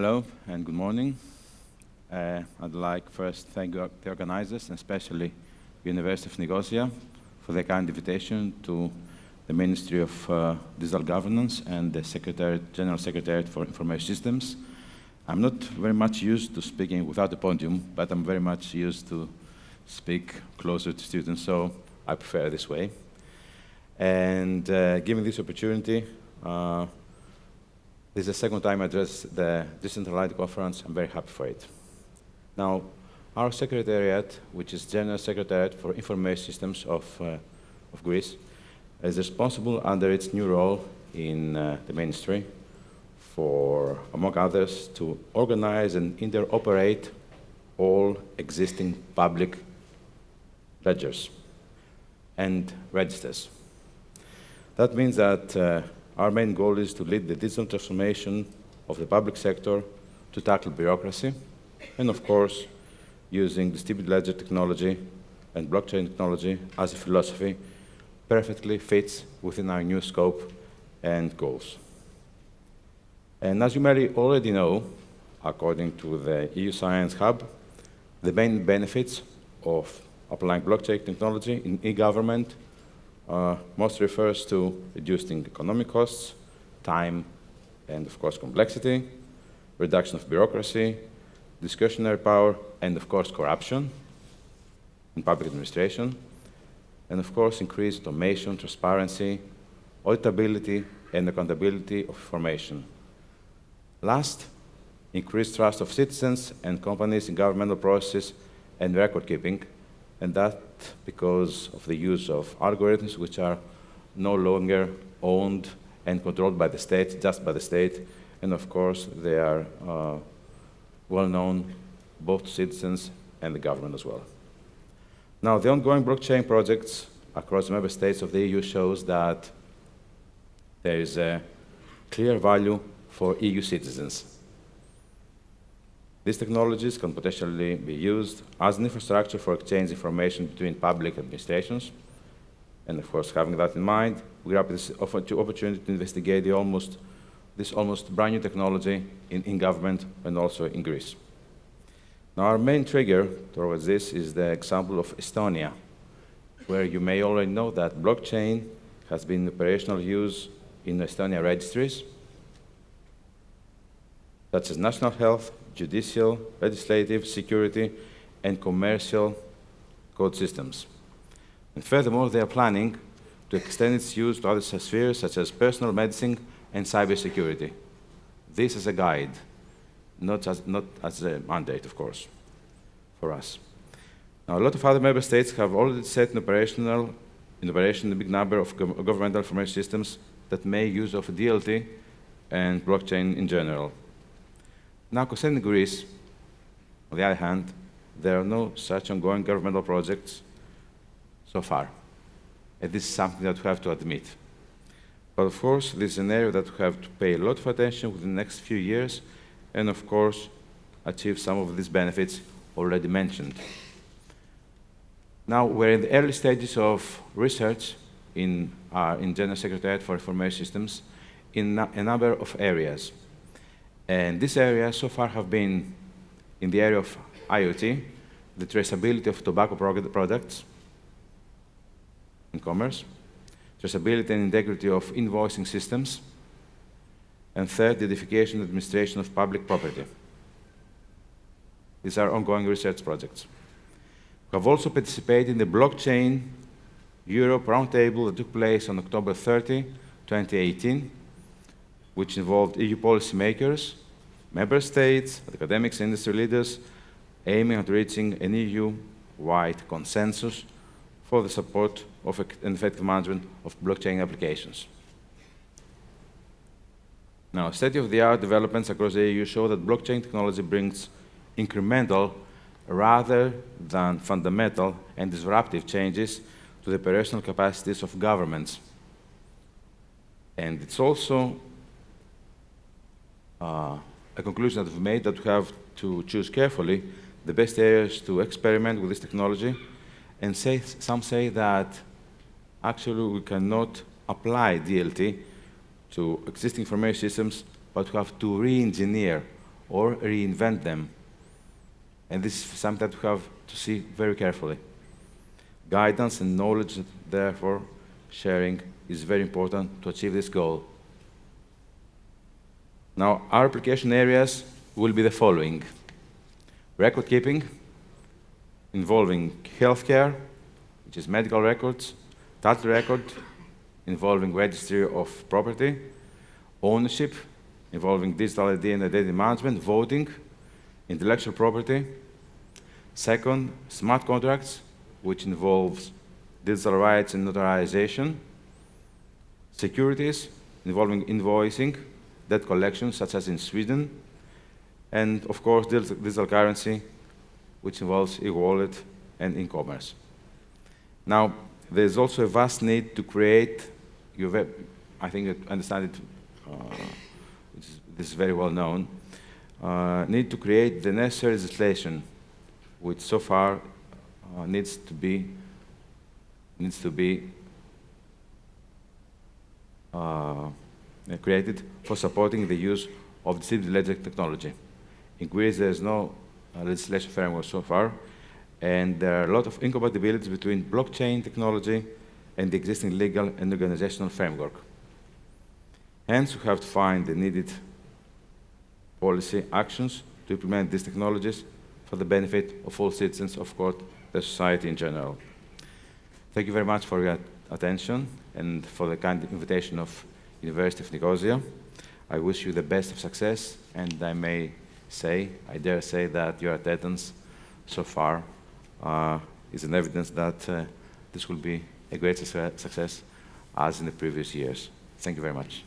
Hello and good morning. I'd like first to thank the organizers, and especially University of Nicosia, for the kind invitation to the Ministry of Digital Governance and the General Secretariat for Information Systems. I'm not very much used to speaking without a podium, but I'm very much used to speak closer to students, so I prefer this way. And given this opportunity, this is the second time I address the Decentralized conference. I'm very happy for it. Now, our Secretariat, which is General Secretariat for Information Systems of Greece, is responsible under its new role in the Ministry for, among others, to organize and interoperate all existing public ledgers and registers. That means that our main goal is to lead the digital transformation of the public sector to tackle bureaucracy, and of course, using distributed ledger technology and blockchain technology as a philosophy perfectly fits within our new scope and goals. And as you may already know, according to the EU Science Hub, the main benefits of applying blockchain technology in e-government most refers to reducing economic costs, time, and of course complexity, reduction of bureaucracy, discretionary power, and of course corruption in public administration, and of course increased automation, transparency, auditability, and accountability of information. Last, increased trust of citizens and companies in governmental processes and record keeping, and that because of the use of algorithms which are no longer owned and controlled by the state, just by the state, and of course they are well known both to citizens and the government as well. Now, the ongoing blockchain projects across the member states of the EU shows that there is a clear value for EU citizens. These technologies can potentially be used as an infrastructure for exchange information between public administrations. And of course, having that in mind, we grab this opportunity to investigate this almost brand new technology in government and also in Greece. Now, our main trigger towards this is the example of Estonia, where you may already know that blockchain has been in operational use in Estonia registries, such as national health, judicial, legislative, security, and commercial code systems. And furthermore, they are planning to extend its use to other spheres, such as personal medicine and cybersecurity. This is a guide, not as a mandate, of course, for us. Now, a lot of other member states have already set in operation a big number of governmental information systems that make use of DLT and blockchain in general. Now, concerning Greece, on the other hand, there are no such ongoing governmental projects so far. And this is something that we have to admit. But of course, this is an area that we have to pay a lot of attention within the next few years, and of course, achieve some of these benefits already mentioned. Now, we're in the early stages of research in General Secretariat for Information Systems in a number of areas. And these areas so far have been in the area of IoT, the traceability of tobacco products in commerce, traceability and integrity of invoicing systems, and third, the edification and administration of public property. These are ongoing research projects. We have also participated in the Blockchain Europe Roundtable that took place on October 30, 2018, which involved EU policymakers, member states, academics, and industry leaders, aiming at reaching an EU-wide consensus for the support of an effective management of blockchain applications. Now, state-of-the-art developments across the EU show that blockchain technology brings incremental rather than fundamental and disruptive changes to the operational capacities of governments. And it's also a conclusion that we've made that we have to choose carefully the best areas to experiment with this technology, and some say that actually we cannot apply DLT to existing information systems, but we have to re-engineer or reinvent them. And this is something that we have to see very carefully. Guidance and knowledge, therefore, sharing is very important to achieve this goal. Now, our application areas will be the following: record keeping, involving healthcare, which is medical records, title record, involving registry of property, ownership, involving digital ID and identity management, voting, intellectual property. Second, smart contracts, which involves digital rights and notarization. Securities, involving invoicing, debt collection, such as in Sweden. And of course, digital currency, which involves e-wallet and e-commerce. Now, there's also a vast need to create, I think you understand it, this is very well known, need to create the necessary legislation, which so far needs to be created for supporting the use of distributed ledger technology. In Greece, there is no legislation framework so far, and there are a lot of incompatibilities between blockchain technology and the existing legal and organizational framework. Hence, we have to find the needed policy actions to implement these technologies for the benefit of all citizens, of course, the society in general. Thank you very much for your attention and for the kind invitation of University of Nicosia. I wish you the best of success, and I dare say that your attendance so far is an evidence that this will be a great success as in the previous years. Thank you very much.